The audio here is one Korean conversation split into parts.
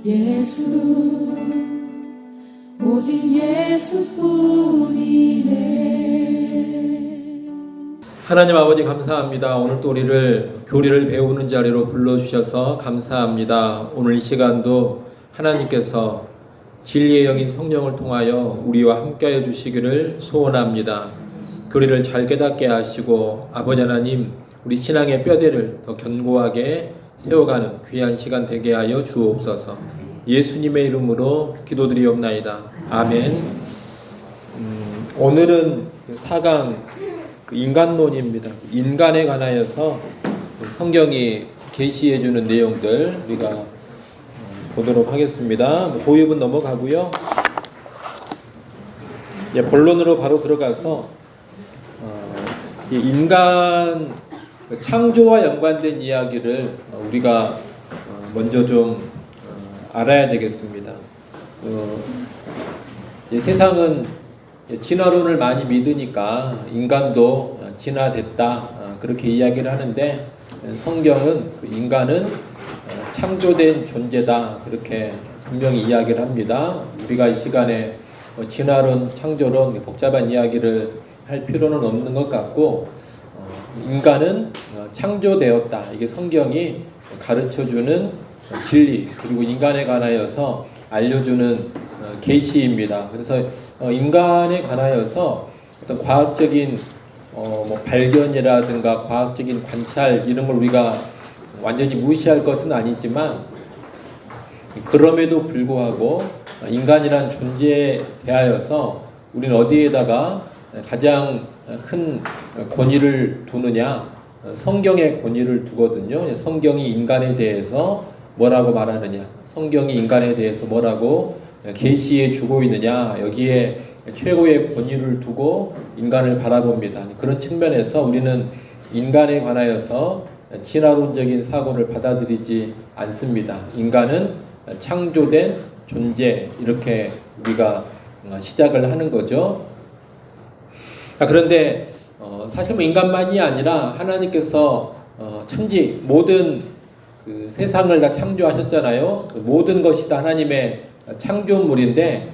예수 오직 예수뿐이네. 하나님 아버지 감사합니다. 오늘 또 우리를 교리를 배우는 자리로 불러주셔서 감사합니다. 오늘 이 시간도 하나님께서 진리의 영인 성령을 통하여 우리와 함께하여 주시기를 소원합니다. 교리를 잘 깨닫게 하시고 아버지 하나님 우리 신앙의 뼈대를 더 견고하게 세워가는 귀한 시간 되게 하여 주옵소서. 예수님의 이름으로 기도드리옵나이다. 아멘. 오늘은 4강 인간론입니다. 인간에 관하여서 성경이 계시해 주는 내용들 우리가 보도록 하겠습니다. 고입은 넘어가고요. 본론으로 바로 들어가서 인간 창조와 연관된 이야기를 우리가 먼저 좀 알아야 되겠습니다. 세상은 진화론을 많이 믿으니까 인간도 진화됐다 그렇게 이야기를 하는데 성경은 인간은 창조된 존재다 그렇게 분명히 이야기를 합니다. 우리가 이 시간에 진화론, 창조론 복잡한 이야기를 할 필요는 없는 것 같고 인간은 창조되었다. 이게 성경이 가르쳐주는 진리 그리고 인간에 관하여서 알려주는 계시입니다. 그래서 인간에 관하여서 어떤 과학적인 발견이라든가 과학적인 관찰 이런 걸 우리가 완전히 무시할 것은 아니지만 그럼에도 불구하고 인간이란 존재에 대하여서 우리는 어디에다가 가장 큰 권위를 두느냐? 성경의 권위를 두거든요. 성경이 인간에 대해서 뭐라고 말하느냐? 성경이 인간에 대해서 뭐라고 계시해 주고 있느냐? 여기에 최고의 권위를 두고 인간을 바라봅니다. 그런 측면에서 우리는 인간에 관하여서 진화론적인 사고를 받아들이지 않습니다. 인간은 창조된 존재 이렇게 우리가 시작을 하는 거죠. 그런데 사실 인간만이 아니라 하나님께서 천지 모든 그 세상을 다 창조하셨잖아요. 모든 것이 다 하나님의 창조물인데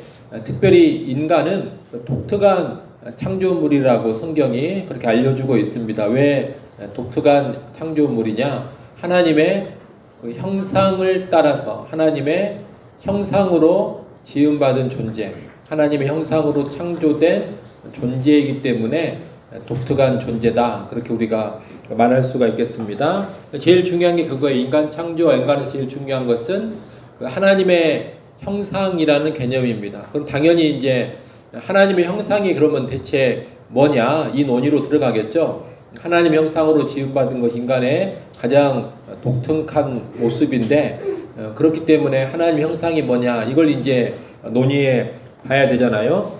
특별히 인간은 독특한 창조물이라고 성경이 그렇게 알려주고 있습니다. 왜 독특한 창조물이냐? 하나님의 그 형상을 따라서 하나님의 형상으로 지음받은 존재, 하나님의 형상으로 창조된 존재이기 때문에 독특한 존재다. 그렇게 우리가 말할 수가 있겠습니다. 제일 중요한 게 그거예요. 인간 창조와 인간에서 제일 중요한 것은 하나님의 형상이라는 개념입니다. 그럼 당연히 이제 하나님의 형상이 그러면 대체 뭐냐? 이 논의로 들어가겠죠. 하나님의 형상으로 지음받은 것 인간의 가장 독특한 모습인데 그렇기 때문에 하나님의 형상이 뭐냐? 이걸 이제 논의해 봐야 되잖아요.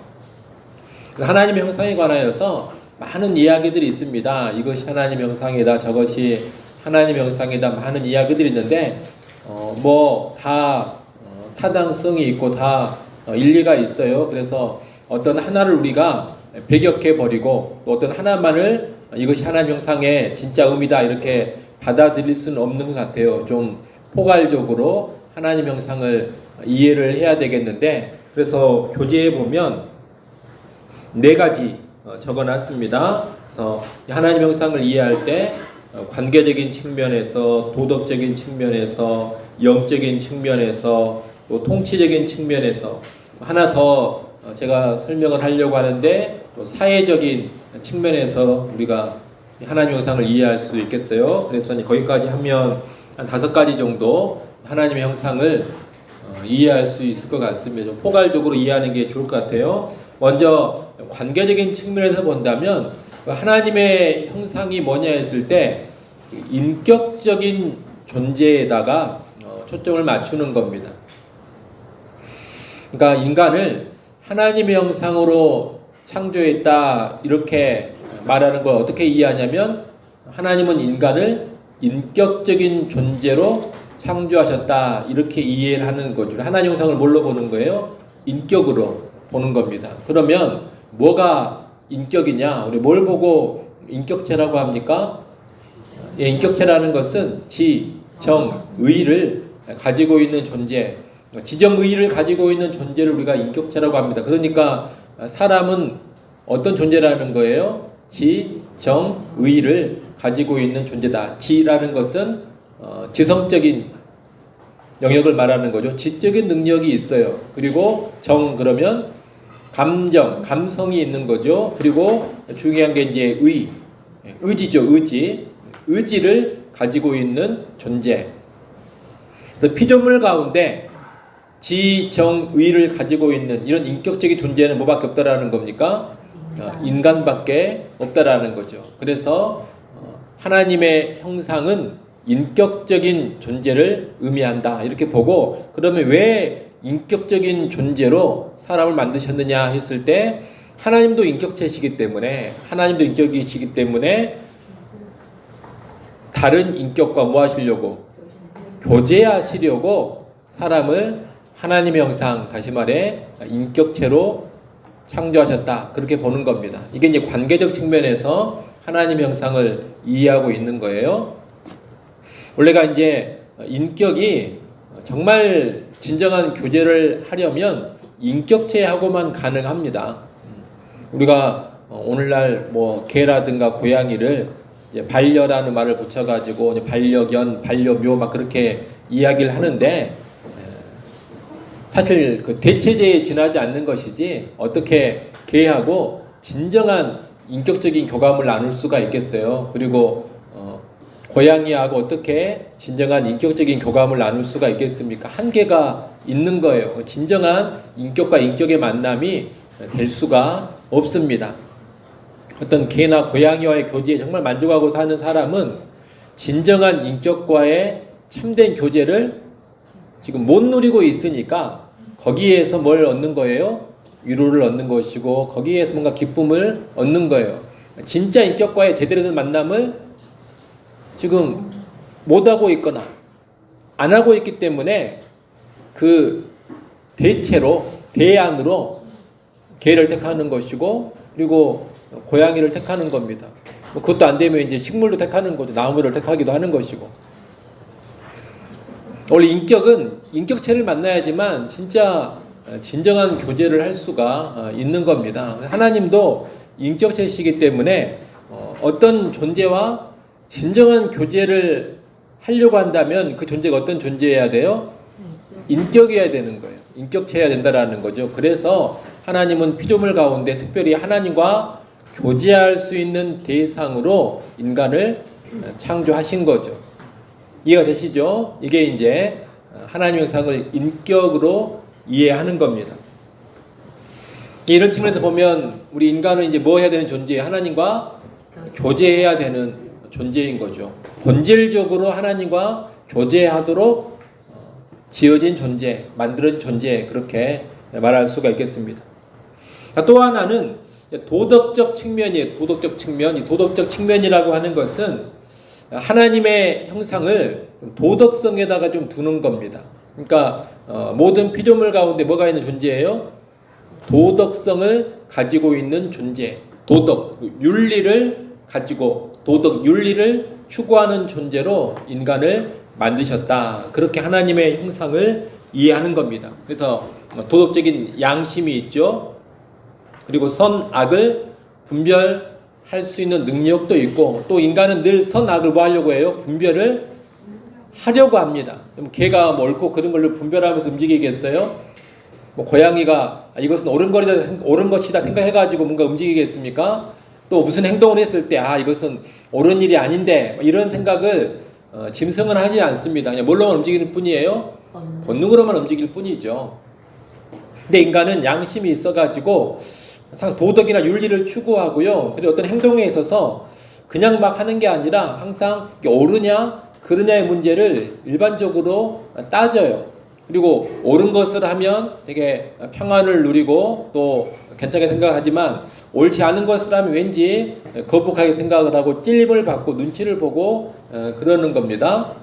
하나님의 형상에 관하여서 많은 이야기들이 있습니다. 이것이 하나님의 형상이다, 저것이 하나님의 형상이다, 많은 이야기들이 있는데 다 타당성이 있고 다 일리가 있어요. 그래서 어떤 하나를 우리가 배격해 버리고 또 어떤 하나만을 이것이 하나님 형상의 진짜 의미다 이렇게 받아들일 수는 없는 것 같아요. 좀 포괄적으로 하나님 형상을 이해를 해야 되겠는데 그래서 교재에 보면 4가지 적어놨습니다. 그래서 하나님 형상을 이해할 때 관계적인 측면에서 도덕적인 측면에서 영적인 측면에서 또 통치적인 측면에서 하나 더 제가 설명을 하려고 하는데 또 사회적인 측면에서 우리가 하나님 형상을 이해할 수 있겠어요. 그래서 거기까지 하면 한 5가지 정도 하나님의 형상을 이해할 수 있을 것 같습니다. 좀 포괄적으로 이해하는 게 좋을 것 같아요. 먼저 관계적인 측면에서 본다면 하나님의 형상이 뭐냐 했을 때 인격적인 존재에다가 초점을 맞추는 겁니다. 그러니까 인간을 하나님의 형상으로 창조했다 이렇게 말하는 걸 어떻게 이해하냐면 하나님은 인간을 인격적인 존재로 창조하셨다 이렇게 이해를 하는 거죠. 하나님 형상을 뭘로 보는 거예요? 인격으로 보는 겁니다. 그러면 뭐가 인격이냐? 우리 뭘 보고 인격체라고 합니까? 인격체라는 것은 지, 정, 의를 가지고 있는 존재. 지정의의를 가지고 있는 존재를 우리가 인격체라고 합니다. 그러니까 사람은 어떤 존재라는 거예요? 지정의의를 가지고 있는 존재다. 지라는 것은 지성적인 영역을 말하는 거죠. 지적인 능력이 있어요. 그리고 정 그러면 감정, 감성이 있는 거죠. 그리고 중요한 게 이제 의지죠. 의지를 가지고 있는 존재. 그래서 피조물 가운데 지정의를 가지고 있는 이런 인격적인 존재는 뭐밖에 없다라는 겁니까? 인간밖에 없다라는 거죠. 그래서 하나님의 형상은 인격적인 존재를 의미한다 이렇게 보고, 그러면 왜 인격적인 존재로 사람을 만드셨느냐 했을 때 하나님도 인격체시기 때문에 하나님도 인격이시기 때문에 다른 인격과 뭐 하시려고? 교제하시려고 사람을 하나님의 형상, 다시 말해 인격체로 창조하셨다 그렇게 보는 겁니다. 이게 이제 관계적 측면에서 하나님의 형상을 이해하고 있는 거예요. 원래가 이제 인격이 정말 진정한 교제를 하려면 인격체하고만 가능합니다. 우리가 오늘날 뭐 개라든가 고양이를 이제 반려라는 말을 붙여가지고 이제 반려견, 반려묘 막 그렇게 이야기를 하는데, 사실 그 대체제에 지나지 않는 것이지 어떻게 개하고 진정한 인격적인 교감을 나눌 수가 있겠어요. 그리고 고양이하고 어떻게 진정한 인격적인 교감을 나눌 수가 있겠습니까? 한계가 있는 거예요. 진정한 인격과 인격의 만남이 될 수가 없습니다. 어떤 개나 고양이와의 교제에 정말 만족하고 사는 사람은 진정한 인격과의 참된 교제를 지금 못 누리고 있으니까 거기에서 뭘 얻는 거예요? 위로를 얻는 것이고 거기에서 뭔가 기쁨을 얻는 거예요. 진짜 인격과의 제대로 된 만남을 지금 못하고 있거나 안 하고 있기 때문에 그 대안으로 개를 택하는 것이고, 그리고 고양이를 택하는 겁니다. 그것도 안 되면 이제 식물도 택하는 거죠. 나무를 택하기도 하는 것이고. 원래 인격은 인격체를 만나야지만 진짜 진정한 교제를 할 수가 있는 겁니다. 하나님도 인격체이시기 때문에 어떤 존재와 진정한 교제를 하려고 한다면 그 존재가 어떤 존재여야 돼요? 인격이어야 되는 거예요. 인격체여야 된다라는 거죠. 그래서 하나님은 피조물 가운데 특별히 하나님과 교제할 수 있는 대상으로 인간을 창조하신 거죠. 이해가 되시죠? 이게 이제 하나님의 형상을 인격으로 이해하는 겁니다. 이런 측면에서 보면 우리 인간은 이제 뭐 해야 되는 존재예요? 하나님과 교제해야 되는 존재인 거죠. 본질적으로 하나님과 교제하도록 지어진 존재, 만들어진 존재, 그렇게 말할 수가 있겠습니다. 또 하나는 도덕적 측면이에요. 도덕적 측면. 이 도덕적 측면이라고 하는 것은 하나님의 형상을 도덕성에다가 좀 두는 겁니다. 그러니까 모든 피조물 가운데 뭐가 있는 존재예요? 도덕성을 가지고 있는 존재. 도덕, 윤리를 가지고 도덕, 윤리를 추구하는 존재로 인간을 만드셨다. 그렇게 하나님의 형상을 이해하는 겁니다. 그래서 도덕적인 양심이 있죠. 그리고 선, 악을 분별할 수 있는 능력도 있고, 또 인간은 늘 선, 악을 뭐 하려고 해요? 분별을 하려고 합니다. 그럼 개가 뭐 옳고 그런 걸로 분별하면서 움직이겠어요? 뭐 고양이가 이것은 옳은 것이다 생각해가지고 뭔가 움직이겠습니까? 또 무슨 행동을 했을 때 이것은 옳은 일이 아닌데 이런 생각을 짐승은 하지 않습니다. 그냥 뭘로만 움직이는 뿐이에요? 본능으로만 움직일 뿐이죠. 근데 인간은 양심이 있어가지고 항상 도덕이나 윤리를 추구하고요. 그리고 어떤 행동에 있어서 그냥 막 하는 게 아니라 항상 옳으냐 그르냐의 문제를 일반적으로 따져요. 그리고 옳은 것을 하면 되게 평안을 누리고 또 괜찮게 생각하지만 옳지 않은 것을 하면 왠지 거북하게 생각을 하고 찔림을 받고 눈치를 보고 그러는 겁니다.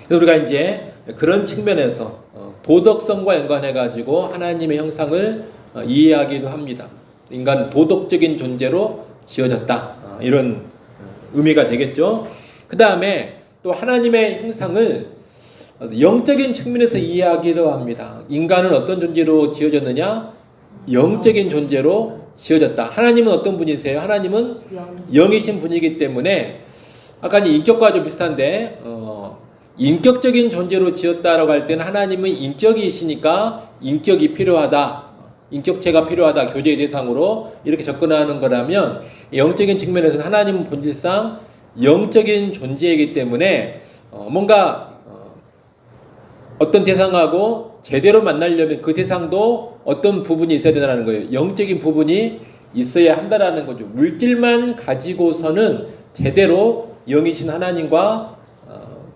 그래서 우리가 이제 그런 측면에서 도덕성과 연관해가지고 하나님의 형상을 이해하기도 합니다. 인간은 도덕적인 존재로 지어졌다. 이런 의미가 되겠죠. 그 다음에 또 하나님의 형상을 영적인 측면에서 이해하기도 합니다. 인간은 어떤 존재로 지어졌느냐? 영적인 존재로 지어졌다. 하나님은 어떤 분이세요? 하나님은 영이신 분이기 때문에 아까 인격과 좀 비슷한데 인격적인 존재로 지었다라고 할 때는 하나님은 인격이시니까 인격이 필요하다. 인격체가 필요하다. 교제의 대상으로 이렇게 접근하는 거라면 영적인 측면에서는 하나님은 본질상 영적인 존재이기 때문에 뭔가 어떤 대상하고 제대로 만나려면 그 대상도 어떤 부분이 있어야 된다는 거예요. 영적인 부분이 있어야 한다라는 거죠. 물질만 가지고서는 제대로 영이신 하나님과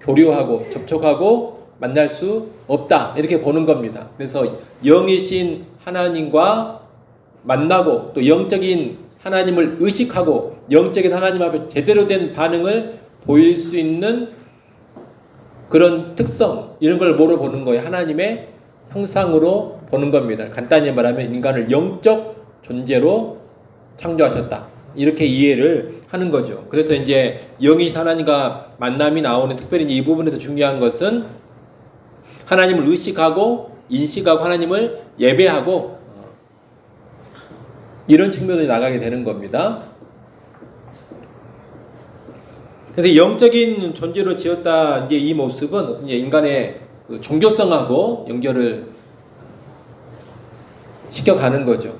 교류하고 접촉하고 만날 수 없다. 이렇게 보는 겁니다. 그래서 영이신 하나님과 만나고 또 영적인 하나님을 의식하고 영적인 하나님 앞에 제대로 된 반응을 보일 수 있는 그런 특성, 이런 걸 뭐로 보는 거예요? 하나님의 형상으로 보는 겁니다. 간단히 말하면 인간을 영적 존재로 창조하셨다. 이렇게 이해를 하는 거죠. 그래서 이제 영이신 하나님과 만남이 나오는 특별히 이 부분에서 중요한 것은 하나님을 의식하고 인식하고 하나님을 예배하고 이런 측면으로 나가게 되는 겁니다. 그래서 영적인 존재로 지었다 이제 이 모습은 이제 인간의 그 종교성하고 연결을 시켜가는 거죠.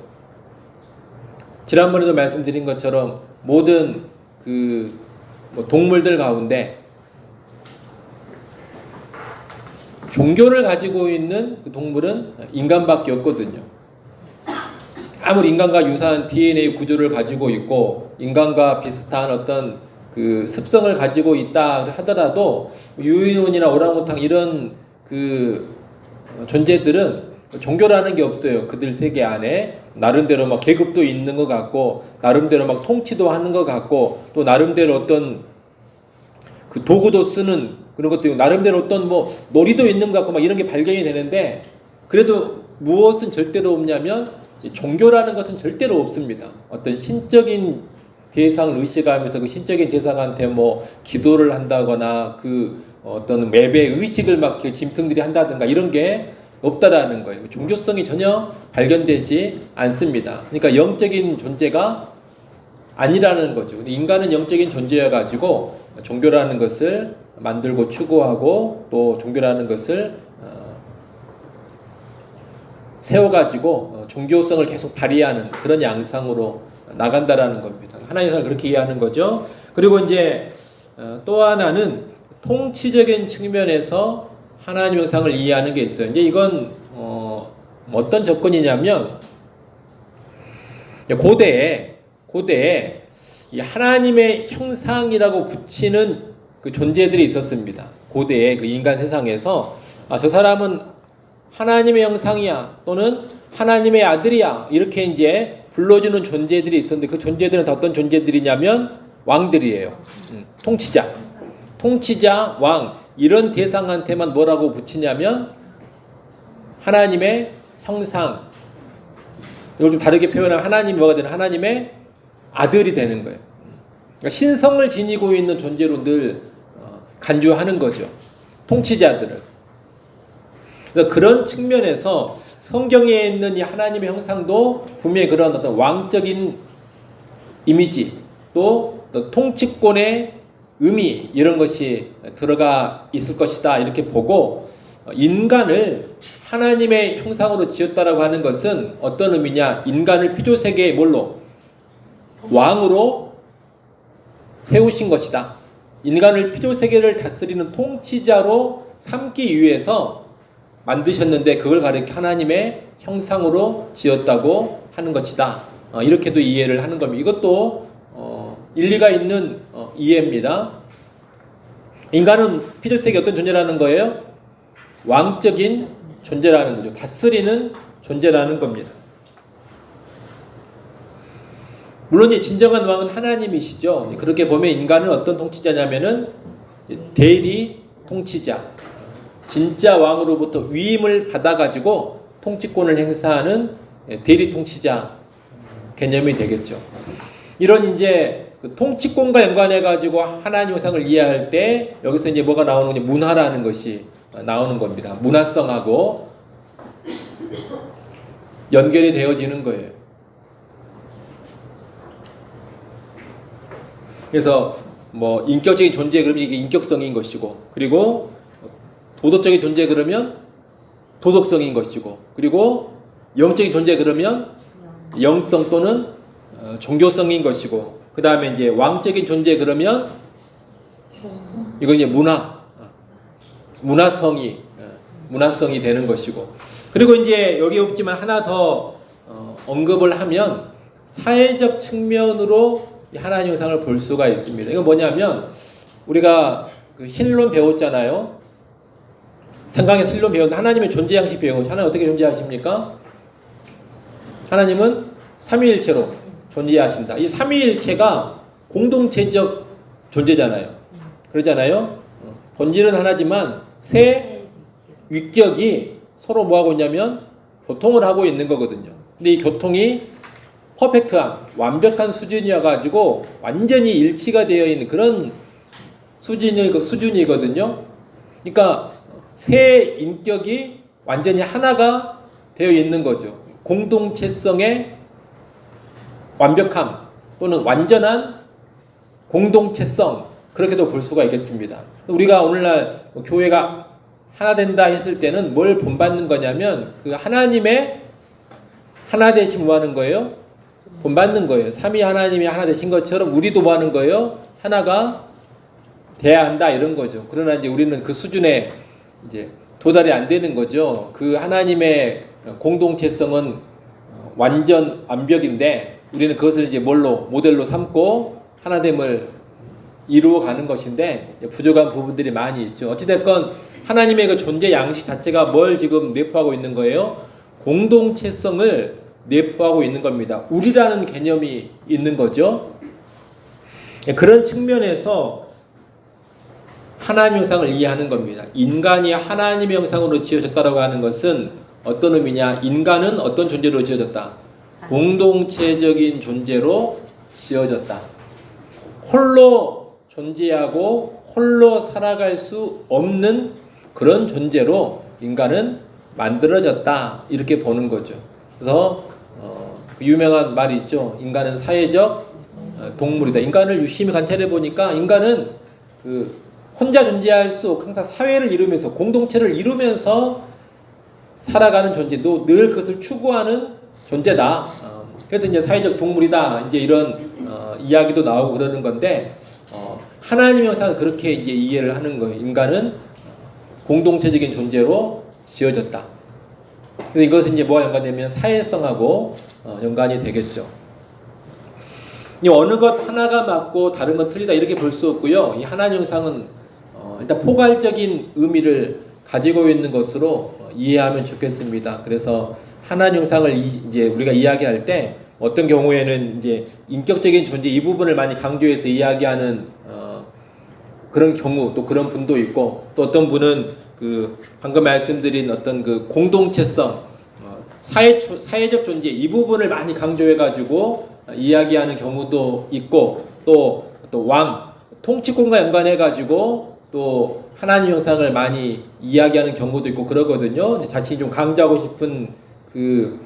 지난번에도 말씀드린 것처럼 모든 그 동물들 가운데 종교를 가지고 있는 그 동물은 인간밖에 없거든요. 아무리 인간과 유사한 DNA 구조를 가지고 있고 인간과 비슷한 어떤 그 습성을 가지고 있다 하더라도 유인원이나 오랑우탕 이런 그 존재들은 종교라는 게 없어요. 그들 세계 안에 나름대로 막 계급도 있는 것 같고 나름대로 막 통치도 하는 것 같고 또 나름대로 어떤 그 도구도 쓰는 그런 것도 있고 나름대로 어떤 뭐 놀이도 있는 것 같고 막 이런 게 발견이 되는데 그래도 무엇은 절대로 없냐면 종교라는 것은 절대로 없습니다. 어떤 신적인 대상을 의식하면서 그 신적인 대상한테 뭐 기도를 한다거나 그 어떤 매배 의식을 막 짐승들이 한다든가 이런 게 없다라는 거예요. 종교성이 전혀 발견되지 않습니다. 그러니까 영적인 존재가 아니라는 거죠. 근데 인간은 영적인 존재여 가지고 종교라는 것을 만들고 추구하고 또 종교라는 것을 세워가지고 종교성을 계속 발휘하는 그런 양상으로 나간다라는 겁니다. 하나님을 그렇게 이해하는 거죠. 그리고 이제 또 하나는 통치적인 측면에서 하나님 형상을 이해하는 게 있어요. 이제 이건 어떤 접근이냐면 고대에 이 하나님의 형상이라고 붙이는 그 존재들이 있었습니다. 고대의 그 인간 세상에서 저 사람은 하나님의 형상이야 또는 하나님의 아들이야 이렇게 이제 불러주는 존재들이 있었는데 그 존재들은 어떤 존재들이냐면 왕들이에요. 통치자, 왕 이런 대상한테만 뭐라고 붙이냐면 하나님의 형상. 이걸 좀 다르게 표현하면 하나님이 뭐가 되는 하나님의 아들이 되는 거예요. 그러니까 신성을 지니고 있는 존재로 늘 간주하는 거죠. 통치자들을. 그래서 그런 측면에서 성경에 있는 이 하나님의 형상도 분명히 그런 어떤 왕적인 이미지 또 통치권의 의미 이런 것이 들어가 있을 것이다 이렇게 보고 인간을 하나님의 형상으로 지었다라고 하는 것은 어떤 의미냐? 인간을 피조세계의 뭘로? 왕으로 세우신 것이다. 인간을 피조세계를 다스리는 통치자로 삼기 위해서 만드셨는데 그걸 가리켜 하나님의 형상으로 지었다고 하는 것이다. 이렇게도 이해를 하는 겁니다. 이것도 일리가 있는 이해입니다. 인간은 피조세계 어떤 존재라는 거예요? 왕적인 존재라는 거죠. 다스리는 존재라는 겁니다. 물론 진정한 왕은 하나님이시죠. 그렇게 보면 인간은 어떤 통치자냐면은 대리 통치자. 진짜 왕으로부터 위임을 받아가지고 통치권을 행사하는 대리 통치자 개념이 되겠죠. 이런 이제 그 통치권과 연관해가지고 하나님 형상을 이해할 때 여기서 이제 뭐가 나오는 게 문화라는 것이 나오는 겁니다. 문화성하고 연결이 되어지는 거예요. 그래서 뭐 인격적인 존재 그러면 이게 인격성인 것이고, 그리고 도덕적인 존재 그러면 도덕성인 것이고, 그리고 영적인 존재 그러면 영성 또는 종교성인 것이고, 그 다음에 이제 왕적인 존재 그러면 이건 이제 문화성이 되는 것이고, 그리고 이제 여기 없지만 하나 더 언급을 하면 사회적 측면으로 하나님 형상을 볼 수가 있습니다. 이건 뭐냐면 우리가 그 신론 배웠잖아요. 상강의 신론 배웠는데 하나님의 존재 양식 배우고, 하나님 어떻게 존재하십니까? 하나님은 삼위일체로 존재하신다. 이 삼위일체가 공동체적 존재잖아요. 그러잖아요. 본질은 하나지만 세 위격이 서로 뭐하고 있냐면 교통을 하고 있는 거거든요. 근데 이 교통이 퍼펙트한 완벽한 수준이어가지고 완전히 일치가 되어 있는 그런 수준이거든요. 그러니까 세 인격이 완전히 하나가 되어 있는 거죠. 공동체성의 완벽함 또는 완전한 공동체성, 그렇게도 볼 수가 있겠습니다. 우리가 오늘날 교회가 하나 된다 했을 때는 뭘 본받는 거냐면 그 하나님의 하나 되심 뭐 하는 거예요? 본받는 거예요. 삼위 하나님이 하나 되신 것처럼 우리도 뭐 하는 거예요? 하나가 돼야 한다, 이런 거죠. 그러나 이제 우리는 그 수준에 이제 도달이 안 되는 거죠. 그 하나님의 공동체성은 완전 완벽인데 우리는 그것을 이제 모델로 삼고 하나됨을 이루어가는 것인데 부족한 부분들이 많이 있죠. 어찌됐건 하나님의 그 존재 양식 자체가 뭘 지금 내포하고 있는 거예요? 공동체성을 내포하고 있는 겁니다. 우리라는 개념이 있는 거죠. 그런 측면에서 하나님 형상을 이해하는 겁니다. 인간이 하나님의 형상으로 지어졌다라고 하는 것은 어떤 의미냐? 인간은 어떤 존재로 지어졌다? 공동체적인 존재로 지어졌다. 홀로 존재하고 홀로 살아갈 수 없는 그런 존재로 인간은 만들어졌다, 이렇게 보는 거죠. 그래서 유명한 말이 있죠. 인간은 사회적 동물이다. 인간을 유심히 관찰해 보니까 인간은 그 혼자 존재할 수, 항상 사회를 이루면서 공동체를 이루면서 살아가는 존재도 늘 그것을 추구하는 존재다. 그래서 이제 사회적 동물이다, 이제 이런 이야기도 나오고 그러는 건데, 하나님의 형상은 그렇게 이제 이해를 하는 거예요. 인간은 공동체적인 존재로 지어졌다. 그래서 이것은 이제 뭐와 연관되면 사회성하고 연관이 되겠죠. 이 어느 것 하나가 맞고 다른 건 틀리다, 이렇게 볼 수 없고요. 이 하나님 형상은 일단 포괄적인 의미를 가지고 있는 것으로 이해하면 좋겠습니다. 그래서 하나님 형상을 이제 우리가 이야기할 때 어떤 경우에는 이제 인격적인 존재 이 부분을 많이 강조해서 이야기하는 그런 경우, 또 그런 분도 있고, 또 어떤 분은 그 방금 말씀드린 어떤 그 공동체성, 사회적 존재 이 부분을 많이 강조해가지고 이야기하는 경우도 있고, 또 왕, 통치권과 연관해가지고 또 하나님 형상을 많이 이야기하는 경우도 있고 그러거든요. 자신이 좀 강조하고 싶은 그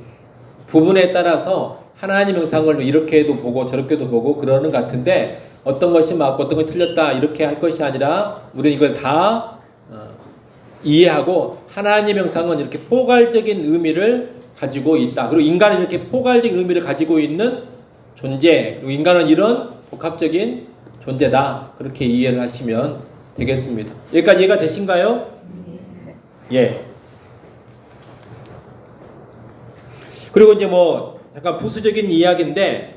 부분에 따라서 하나님 형상을 이렇게도 보고 저렇게도 보고 그러는 것 같은데, 어떤 것이 맞고 어떤 것이 틀렸다 이렇게 할 것이 아니라 우리는 이걸 다 이해하고 하나님 형상은 이렇게 포괄적인 의미를 가지고 있다. 그리고 인간은 이렇게 포괄적인 의미를 가지고 있는 존재, 그리고 인간은 이런 복합적인 존재다. 그렇게 이해를 하시면 되겠습니다. 여기까지 이해가 되신가요? 예. 그리고 이제 뭐 약간 부수적인 이야기인데,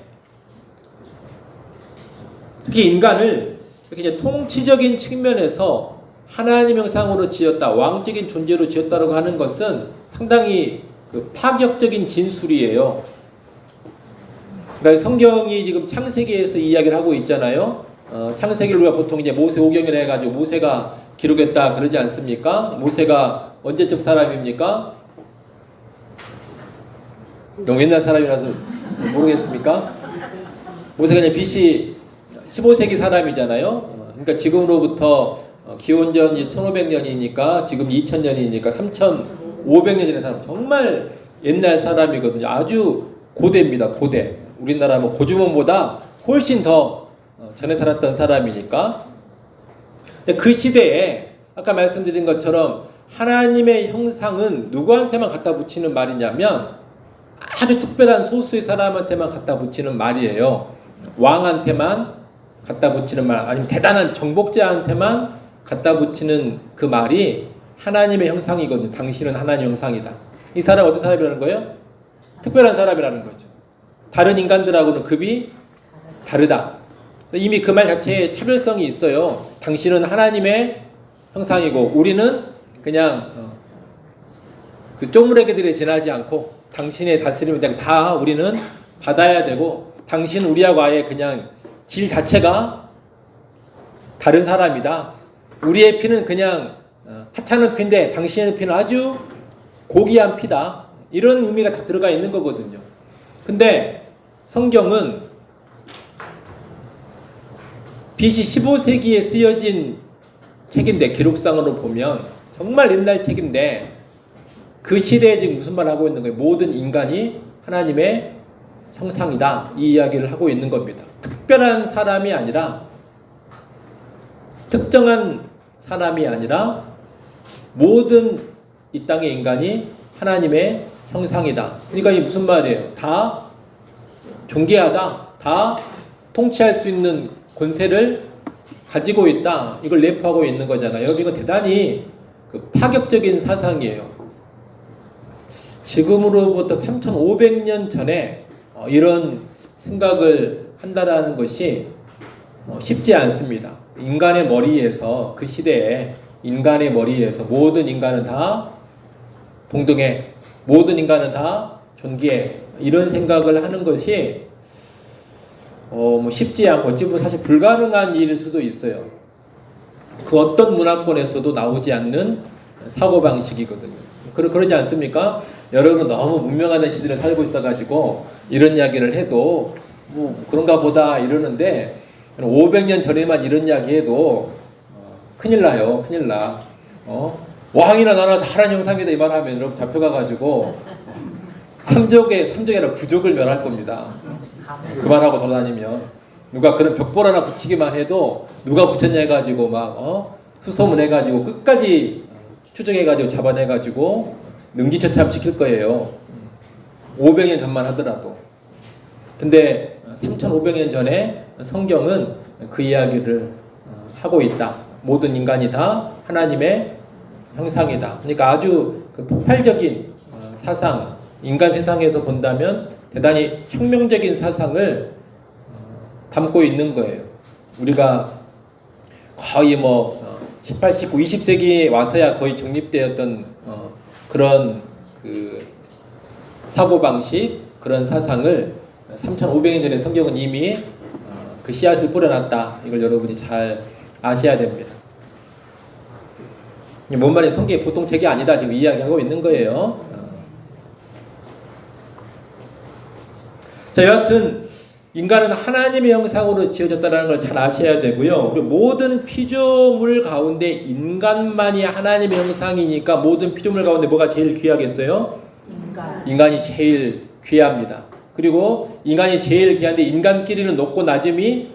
특히 인간을 이렇게 이제 통치적인 측면에서 하나님 형상으로 지었다, 왕적인 존재로 지었다라고 하는 것은 상당히 그 파격적인 진술이에요. 그러니까 성경이 지금 창세기에서 이야기를 하고 있잖아요. 창세기를 우리가 보통 이제 모세 오경이라 해가지고 모세가 기록했다 그러지 않습니까? 모세가 언제적 사람입니까? 너무 옛날 사람이라서 모르겠습니까? 모세가 이제 BC 15세기 사람이잖아요. 그러니까 지금으로부터 기원전 1500년이니까 지금 2000년이니까 3500년 전의 사람, 정말 옛날 사람이거든요. 아주 고대입니다. 고대. 우리나라 뭐 고주몽보다 훨씬 더 전에 살았던 사람이니까. 그 시대에 아까 말씀드린 것처럼 하나님의 형상은 누구한테만 갖다 붙이는 말이냐면 아주 특별한 소수의 사람한테만 갖다 붙이는 말이에요. 왕한테만 갖다 붙이는 말, 아니면 대단한 정복자한테만 갖다 붙이는 그 말이 하나님의 형상이거든요. 당신은 하나님의 형상이다. 이 사람 어떤 사람이라는 거예요? 특별한 사람이라는 거죠. 다른 인간들하고는 급이 다르다. 이미 그 말 자체에 차별성이 있어요. 당신은 하나님의 형상이고 우리는 그냥 그 쪼무레기들에 지나지 않고 당신의 다스림을 다 우리는 받아야 되고, 당신은 우리하고 아예 그냥 질 자체가 다른 사람이다. 우리의 피는 그냥 하찮은 피인데 당신의 피는 아주 고귀한 피다. 이런 의미가 다 들어가 있는 거거든요. 근데 성경은 BC 15세기에 쓰여진 책인데, 기록상으로 보면 정말 옛날 책인데 그 시대에 지금 무슨 말 하고 있는 거예요? 모든 인간이 하나님의 형상이다. 이 이야기를 하고 있는 겁니다. 특별한 사람이 아니라, 특정한 사람이 아니라 모든 이 땅의 인간이 하나님의 형상이다. 그러니까 이게 무슨 말이에요? 다 존귀하다. 다 통치할 수 있는 권세를 가지고 있다. 이걸 내포하고 있는 거잖아요. 여러분, 이건 대단히 파격적인 사상이에요. 지금으로부터 3500년 전에 이런 생각을 한다라는 것이 쉽지 않습니다. 인간의 머리에서, 그 시대에 인간의 머리에서 모든 인간은 다 동등해, 모든 인간은 다 존귀해, 이런 생각을 하는 것이 쉽지 않고 어찌 보면 사실 불가능한 일일 수도 있어요. 그 어떤 문화권에서도 나오지 않는 사고방식이거든요. 그러지 않습니까? 여러분은 너무 문명하는 시대를 살고 있어가지고 이런 이야기를 해도 뭐 그런가 보다 이러는데, 500년 전에만 이런 이야기 해도 큰일 나요. 큰일 나. 왕이나 나나 다 하나님 형상이다 이 말하면 여러분 잡혀가가지고 삼족이 아니라 부족을 멸할 겁니다. 그 말하고 돌아다니면 누가 그런 벽볼 하나 붙이기만 해도 누가 붙였냐 해가지고 막 수소문해가지고 끝까지 추정해가지고 잡아내가지고 능지처참 시킬 거예요. 500년 전만 하더라도. 근데 3500년 전에 성경은 그 이야기를 하고 있다. 모든 인간이 다 하나님의 형상이다. 그러니까 아주 폭발적인 사상, 인간 세상에서 본다면 대단히 혁명적인 사상을 담고 있는 거예요. 우리가 거의 18, 19, 20세기에 와서야 거의 정립되었던 그런 그 사고방식, 그런 사상을 3500년 전에 성경은 이미 그 씨앗을 뿌려놨다. 이걸 여러분이 잘 아셔야 됩니다. 뭔 말이에요? 성경이 보통 책이 아니다. 지금 이야기하고 있는 거예요. 자, 여하튼 인간은 하나님의 형상으로 지어졌다는 걸 잘 아셔야 되고요. 그리고 모든 피조물 가운데 인간만이 하나님의 형상이니까 모든 피조물 가운데 뭐가 제일 귀하겠어요? 인간이 제일 귀합니다. 그리고 인간이 제일 귀한데 인간끼리는 높고 낮음이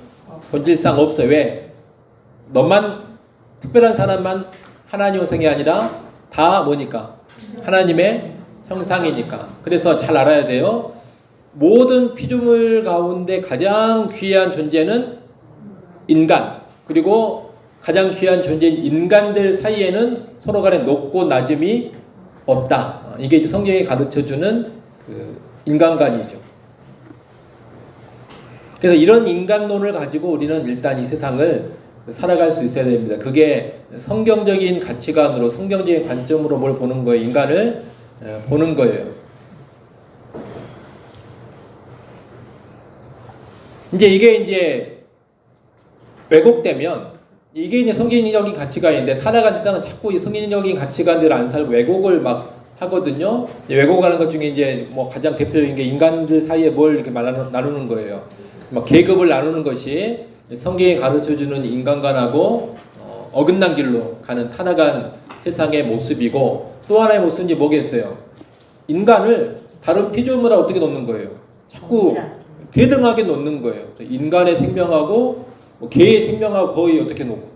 본질상 없어요. 왜? 너만, 특별한 사람만 하나님 형상이 아니라 다 뭐니까? 하나님의 형상이니까. 그래서 잘 알아야 돼요. 모든 피조물 가운데 가장 귀한 존재는 인간, 그리고 가장 귀한 존재인 인간들 사이에는 서로 간에 높고 낮음이 없다. 이게 성경이 가르쳐주는 그 인간관이죠. 그래서 이런 인간론을 가지고 우리는 일단 이 세상을 살아갈 수 있어야 됩니다. 그게 성경적인 가치관으로, 성경적인 관점으로 뭘 보는 거예요? 인간을 보는 거예요. 이게 왜곡되면, 이게 이제 성경적인 가치관인데 타락한 세상은 자꾸 이 성경적인 가치관들을 안 살고 왜곡을 막 하거든요. 왜곡하는 것 중에 이제 뭐 가장 대표적인 게 인간들 사이에 뭘 이렇게 나누는 거예요. 막 계급을 나누는 것이 성경이 가르쳐주는 인간관하고 어긋난 길로 가는 타락한 세상의 모습이고, 또 하나의 모습이 뭐겠어요? 인간을 다른 피조물하고 어떻게 놓는 거예요? 자꾸 대등하게 놓는 거예요. 인간의 생명하고 개의 생명하고 거의 어떻게 놓고,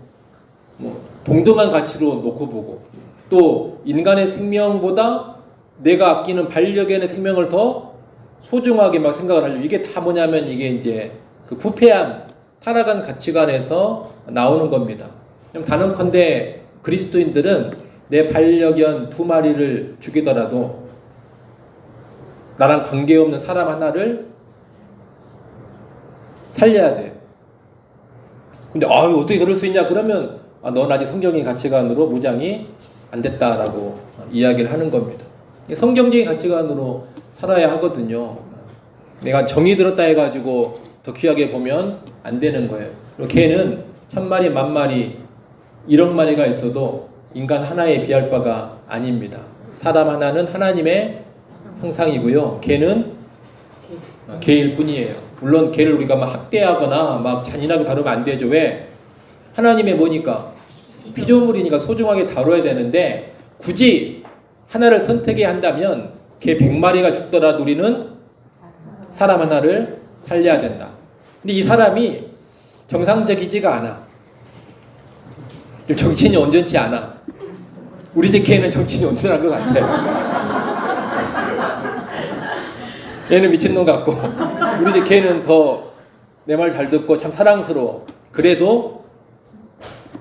동등한 가치로 놓고 보고, 또 인간의 생명보다 내가 아끼는 반려견의 생명을 더 소중하게 막 생각을 하려고. 이게 다 뭐냐면 이게 이제 그 부패한 타락한 가치관에서 나오는 겁니다. 그럼 단언컨대 그리스도인들은 내 반려견 2마리를 죽이더라도 나랑 관계없는 사람 하나를 살려야 돼. 근데 어떻게 그럴 수 있냐 그러면 넌 아직 성경의 가치관으로 무장이 안 됐다라고 이야기를 하는 겁니다. 성경적인 가치관으로 살아야 하거든요. 내가 정이 들었다 해가지고 더 귀하게 보면 안 되는 거예요. 그리고 개는 1000마리, 10,000마리, 1억 마리가 있어도 인간 하나에 비할 바가 아닙니다. 사람 하나는 하나님의 형상이고요. 개는 개일 뿐이에요. 물론 개를 우리가 막 학대하거나 막 잔인하게 다루면 안 되죠. 왜? 하나님의 뭐니까? 피조물이니까 소중하게 다뤄야 되는데, 굳이 하나를 선택해야 한다면 개 100마리가 죽더라도 우리는 사람 하나를 살려야 된다. 근데 이 사람이 정상적이지가 않아. 좀 정신이 온전치 않아. 우리 집 개는 정신이 온전한 것 같아. 얘는 미친놈 같고, 우리 집 개는 더 내 말 잘 듣고 참 사랑스러워. 그래도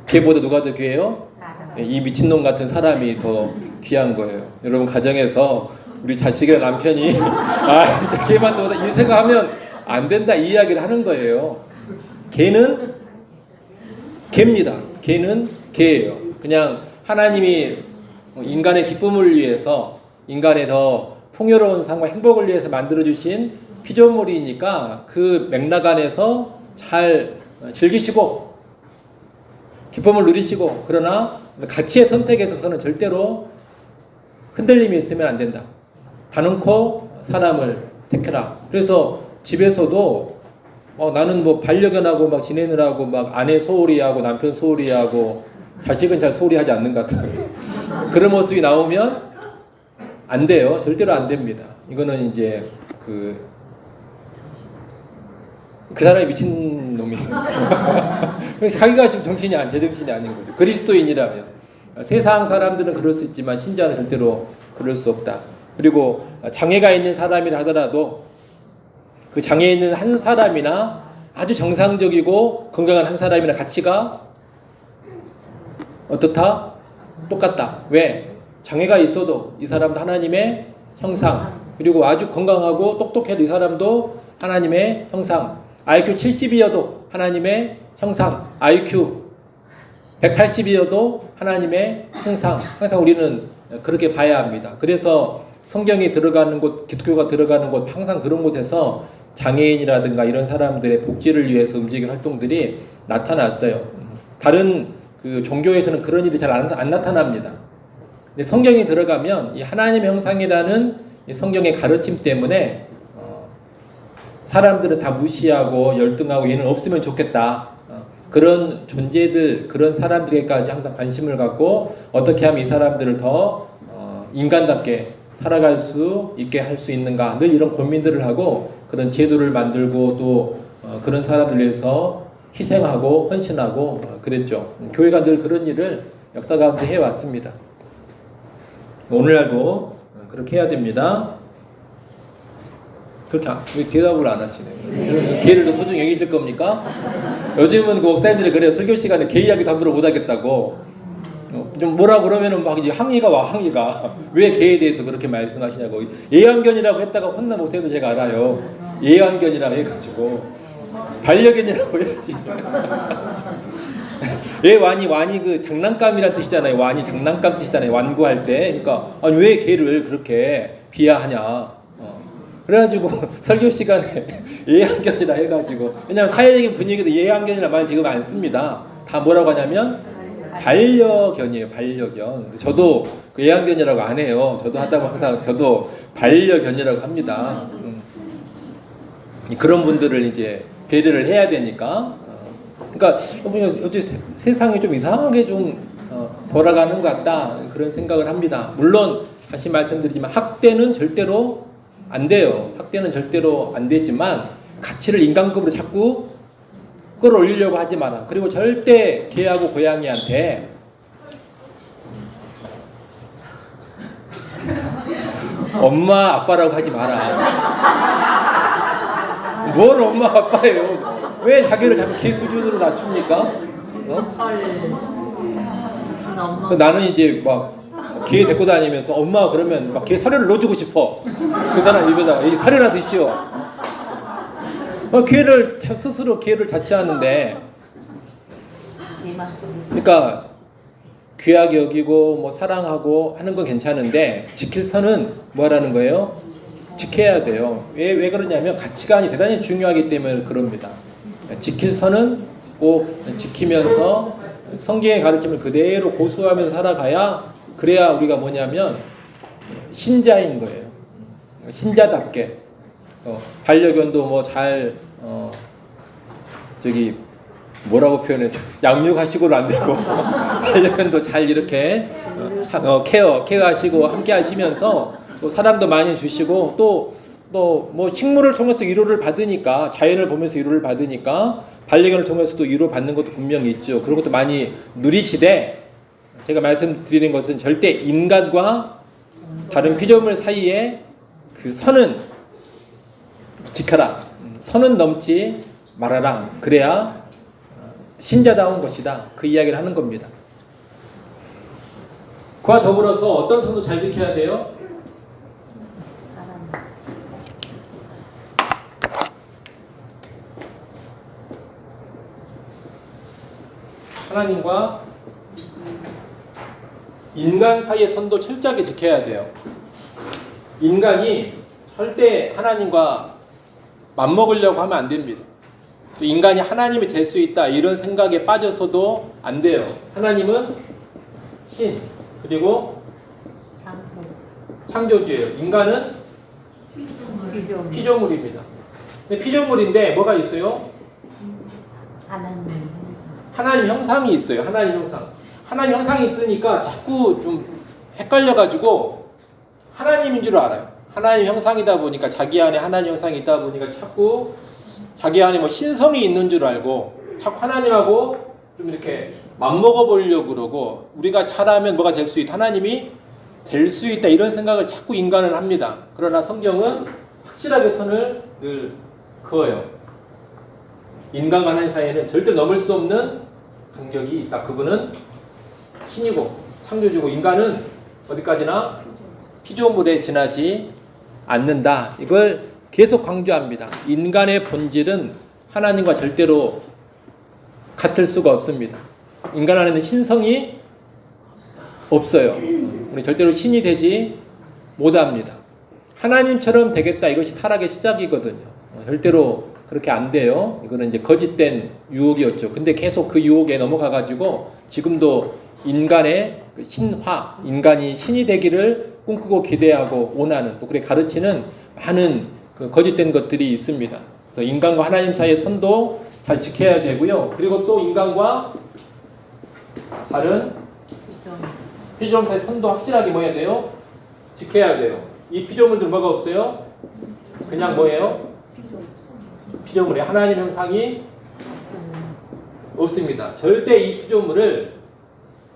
개보다 누가 더 귀해요? 이 미친놈 같은 사람이 더 귀한 거예요. 여러분, 가정에서 우리 자식의 남편이 진짜 개만 더 이 생각하면 안 된다, 이 이야기를 하는 거예요. 개는 개입니다. 개는 개예요. 그냥 하나님이 인간의 기쁨을 위해서, 인간의 더 풍요로운 삶과 행복을 위해서 만들어주신 피조물이니까 그 맥락 안에서 잘 즐기시고 기쁨을 누리시고, 그러나 가치의 선택에 있어서는 절대로 흔들림이 있으면 안 된다. 단언코 사람을 택해라. 그래서 집에서도 나는 뭐 반려견하고 막 지내느라고 막 아내 소홀히하고 남편 소홀히하고 자식은 잘 소홀히하지 않는 것 같아요. 그런 모습이 나오면 안 돼요. 절대로 안 됩니다. 이거는 이제 그 사람이 미친 놈이에요. 자기가 지금 제정신이 아닌 거죠. 그리스도인이라면. 세상 사람들은 그럴 수 있지만 신자는 절대로 그럴 수 없다. 그리고 장애가 있는 사람이라 하더라도 그 장애 있는 한 사람이나 아주 정상적이고 건강한 한 사람이나 가치가 어떻다? 똑같다. 왜? 장애가 있어도 이 사람도 하나님의 형상, 그리고 아주 건강하고 똑똑해도 이 사람도 하나님의 형상, IQ 70이어도 하나님의 형상, IQ 180이어도 하나님의 형상, 항상 우리는 그렇게 봐야 합니다. 그래서 성경이 들어가는 곳, 기독교가 들어가는 곳, 항상 그런 곳에서 장애인이라든가 이런 사람들의 복지를 위해서 움직이는 활동들이 나타났어요. 다른 그 종교에서는 그런 일이 잘 안 나타납니다. 근데 성경이 들어가면 이 하나님의 형상이라는 이 성경의 가르침 때문에 사람들은 다 무시하고 열등하고 얘는 없으면 좋겠다. 그런 존재들, 그런 사람들에게까지 항상 관심을 갖고 어떻게 하면 이 사람들을 더 인간답게 살아갈 수 있게 할 수 있는가, 늘 이런 고민들을 하고 그런 제도를 만들고 또 그런 사람들 위해서 희생하고 헌신하고 그랬죠. 교회가 늘 그런 일을 역사 가운데 해왔습니다. 오늘날도 그렇게 해야 됩니다. 그렇게 왜 대답을 안 하시네요? 개를 더 소중히 여기실 겁니까? 요즘은 그 목사님들이 그래요. 설교 시간에 개 이야기 함부로 못 하겠다고. 좀 뭐라 그러면은 막 이제 항의가 와, 항의가. 왜 개에 대해서 그렇게 말씀하시냐고. 예완견이라고 했다가 혼난 목사님도 제가 알아요. 예완견이라고 해가지고. 반려견이라고 해야지. 완이 그 장난감이란 뜻이잖아요. 완이 장난감 뜻이잖아요. 완구할 때. 그러니까 아니 왜 개를 그렇게 비하하냐. 그래가지고 설교 시간에 예안견이라 해가지고, 왜냐면 사회적인 분위기도 예안견이라 말 지금 안 씁니다. 다 뭐라고 하냐면 반려견이에요. 반려견. 저도 그 예안견이라고 안 해요. 저도 하다 보면 항상 저도 반려견이라고 합니다. 그런 분들을 이제 배려를 해야 되니까. 그러니까 어제 세상이 좀 이상하게 좀 돌아가는 것 같다 그런 생각을 합니다. 물론 다시 말씀드리지만 학대는 절대로 안 돼요. 학대는 절대로 안 되지만 가치를 인간급으로 자꾸 끌어올리려고 하지 마라. 그리고 절대 개하고 고양이한테 엄마 아빠라고 하지 마라. 뭔 엄마 아빠예요? 왜 자기를 자꾸 개 수준으로 낮춥니까? 무슨 엄마? 나는 이제 막 개 데리고 다니면서 엄마 그러면 막 개 사료를 넣어주고 싶어. 그 사람 입에다가 이 사료나 드시오. 개를 스스로 개를 자체하는데, 그러니까 귀하게 여기고 뭐 사랑하고 하는 건 괜찮은데 지킬 선은 뭐하라는 거예요? 지켜야 돼요. 왜 그러냐면 가치관이 대단히 중요하기 때문에 그럽니다. 지킬 선은 꼭 지키면서 성경의 가르침을 그대로 고수하면서 살아가야, 그래야 우리가 뭐냐면 신자인 거예요. 신자답게 반려견도 뭐 잘 저기 뭐라고 표현해? 양육하시고는 안 되고 반려견도 잘 이렇게 케어하시고 함께 하시면서 또 사랑도 많이 주시고 또 뭐 식물을 통해서 위로를 받으니까, 자연을 보면서 위로를 받으니까 반려견을 통해서도 위로 받는 것도 분명히 있죠. 그런 것도 많이 누리시되, 제가 말씀드리는 것은 절대 인간과 다른 피조물 사이에 그 선은 지켜라. 선은 넘지 말아라. 그래야 신자다운 것이다. 그 이야기를 하는 겁니다. 그와 더불어서 어떤 선도 잘 지켜야 돼요? 하나님과 인간 사이의 선도 철저하게 지켜야 돼요. 인간이 절대 하나님과 맞먹으려고 하면 안 됩니다. 또 인간이 하나님이 될 수 있다 이런 생각에 빠져서도 안 돼요. 하나님은 신, 그리고 창조주예요. 인간은 피조물입니다. 근데 피조물인데 뭐가 있어요? 하나님 형상이 있어요. 하나님 형상. 하나님 형상이 있으니까 자꾸 좀 헷갈려가지고 하나님인 줄 알아요. 하나님 형상이다 보니까, 자기 안에 하나님 형상이 있다 보니까 자꾸 자기 안에 뭐 신성이 있는 줄 알고 자꾸 하나님하고 좀 이렇게 맞먹어 보려고 그러고, 우리가 잘하면 뭐가 될 수 있다, 하나님이 될 수 있다 이런 생각을 자꾸 인간은 합니다. 그러나 성경은 확실하게 선을 늘 그어요. 인간과 하나님 사이에는 절대 넘을 수 없는 간격이 있다. 그분은 신이고 창조주고 인간은 어디까지나 피조물에 지나지 않는다. 이걸 계속 강조합니다. 인간의 본질은 하나님과 절대로 같을 수가 없습니다. 인간 안에는 신성이 없어요. 우리 절대로 신이 되지 못합니다. 하나님처럼 되겠다, 이것이 타락의 시작이거든요. 절대로 그렇게 안 돼요. 이거는 이제 거짓된 유혹이었죠. 근데 계속 그 유혹에 넘어가가지고 지금도 인간의 신화, 인간이 신이 되기를 꿈꾸고 기대하고 원하는, 또 그렇게 가르치는 많은 그 거짓된 것들이 있습니다. 그래서 인간과 하나님 사이의 선도 잘 지켜야 되고요. 그리고 또 인간과 다른 피조물 사이의 선도 확실하게 뭐 해야 돼요? 지켜야 돼요. 이 피조물들 뭐가 없어요? 그냥 뭐예요? 피조물에 하나님 형상이 없습니다. 절대 이 피조물을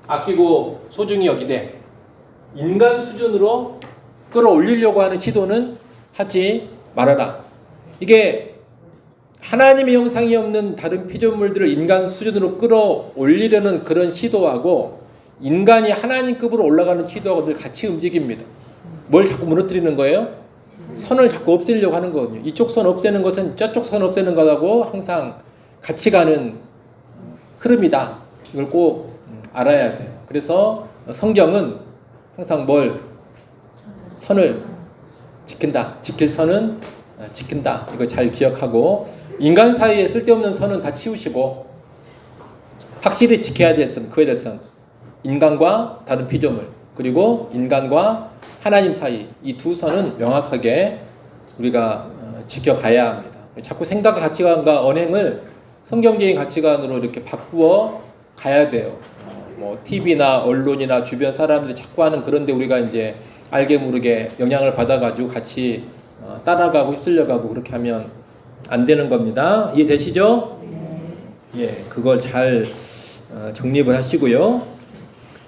아끼고 소중히 여기되 인간 수준으로 끌어올리려고 하는 시도는 하지 말아라. 이게 하나님의 형상이 없는 다른 피조물들을 인간 수준으로 끌어올리려는 그런 시도하고 인간이 하나님급으로 올라가는 시도하고 늘 같이 움직입니다. 뭘 자꾸 무너뜨리는 거예요? 선을 자꾸 없애려고 하는 거거든요. 이쪽 선 없애는 것은 저쪽 선 없애는 것하고 항상 같이 가는 흐름이다. 이걸 꼭 알아야 돼요. 그래서 성경은 항상 선을 지킨다. 지킬 선은 지킨다. 이거 잘 기억하고, 인간 사이에 쓸데없는 선은 다 치우시고 확실히 지켜야 될 선, 그에 대해서는 인간과 다른 피조물, 그리고 인간과 하나님 사이, 이 두 선은 명확하게 우리가 지켜가야 합니다. 자꾸 생각과 가치관과 언행을 성경적인 가치관으로 이렇게 바꾸어 가야 돼요. 뭐 TV나 언론이나 주변 사람들이 자꾸 하는 그런데 우리가 이제 알게 모르게 영향을 받아가지고 같이 따라가고 휩쓸려가고 그렇게 하면 안 되는 겁니다. 이해되시죠? 예, 그걸 잘 정립을 하시고요.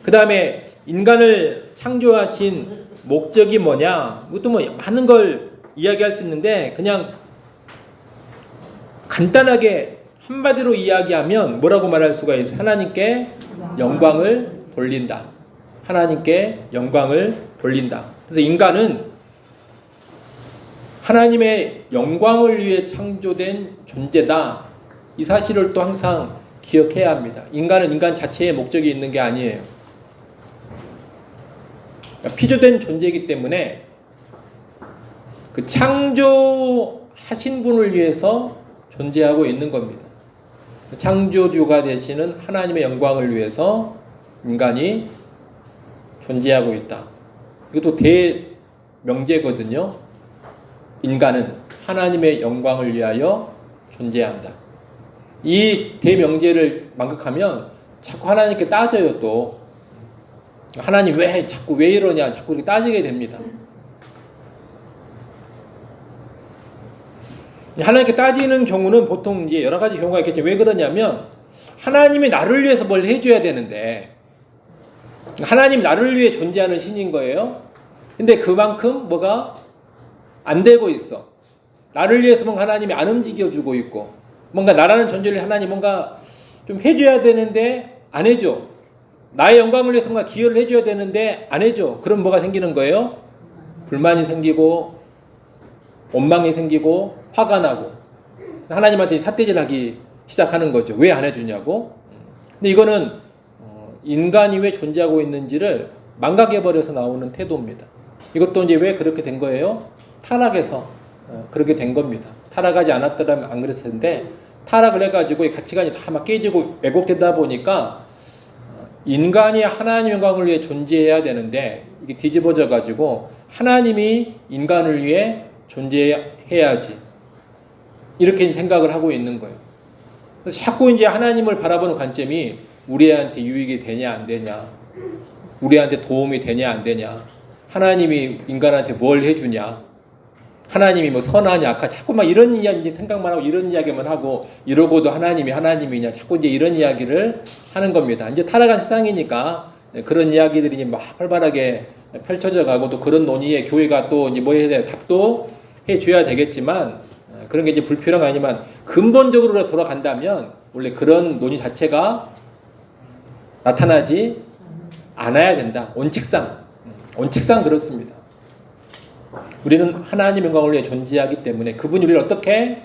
그 다음에 인간을 창조하신 목적이 뭐냐? 이것도 뭐 많은 걸 이야기할 수 있는데 그냥 간단하게 한마디로 이야기하면 뭐라고 말할 수가 있어요? 하나님께 영광을 돌린다. 하나님께 영광을 돌린다. 그래서 인간은 하나님의 영광을 위해 창조된 존재다. 이 사실을 또 항상 기억해야 합니다. 인간은 인간 자체의 목적이 있는 게 아니에요. 그러니까 피조된 존재이기 때문에 그 창조하신 분을 위해서 존재하고 있는 겁니다. 창조주가 되시는 하나님의 영광을 위해서 인간이 존재하고 있다. 이것도 대명제거든요. 인간은 하나님의 영광을 위하여 존재한다. 이 대명제를 망각하면 자꾸 하나님께 따져요. 또 하나님 자꾸 왜 이러냐 자꾸 이렇게 따지게 됩니다. 하나님께 따지는 경우는 보통 이제 여러 가지 경우가 있겠죠. 왜 그러냐면 하나님이 나를 위해서 뭘 해줘야 되는데 하나님 나를 위해 존재하는 신인 거예요. 근데 그만큼 뭐가 안 되고 있어. 나를 위해서 뭔가 하나님이 안 움직여주고 있고 뭔가 나라는 존재를 하나님 뭔가 좀 해줘야 되는데 안 해줘. 나의 영광을 위해서 뭔가 기여를 해줘야 되는데 안 해줘. 그럼 뭐가 생기는 거예요? 불만이 생기고 원망이 생기고 화가 나고 하나님한테 삿대질하기 시작하는 거죠. 왜 안 해주냐고. 근데 이거는 인간이 왜 존재하고 있는지를 망각해버려서 나오는 태도입니다. 이것도 이제 왜 그렇게 된 거예요? 타락해서 그렇게 된 겁니다. 타락하지 않았더라면 안 그랬을 텐데 타락을 해가지고 이 가치관이 다 막 깨지고 왜곡되다 보니까 인간이 하나님의 영광을 위해 존재해야 되는데 이게 뒤집어져 가지고 하나님이 인간을 위해 존재해야지 이렇게 생각을 하고 있는 거예요. 그래서 자꾸 이제 하나님을 바라보는 관점이 우리한테 유익이 되냐 안 되냐, 우리한테 도움이 되냐 안 되냐, 하나님이 인간한테 뭘 해주냐, 하나님이 뭐 선하냐 악하, 자꾸 막 이런 이야기 생각만 하고 이런 이야기만 하고 이러고도 하나님이냐 자꾸 이제 이런 이야기를 하는 겁니다. 이제 타락한 세상이니까 그런 이야기들이 이제 막 활발하게 펼쳐져 가고 또 그런 논의에 교회가 또 이제 뭐 해야 돼 답도 해줘야 되겠지만 그런 게 이제 불필요한 거 아니지만 근본적으로 돌아간다면 원래 그런 논의 자체가 나타나지 않아야 된다. 원칙상 그렇습니다. 우리는 하나님의 영광을 위해 존재하기 때문에 그분이 우리를 어떻게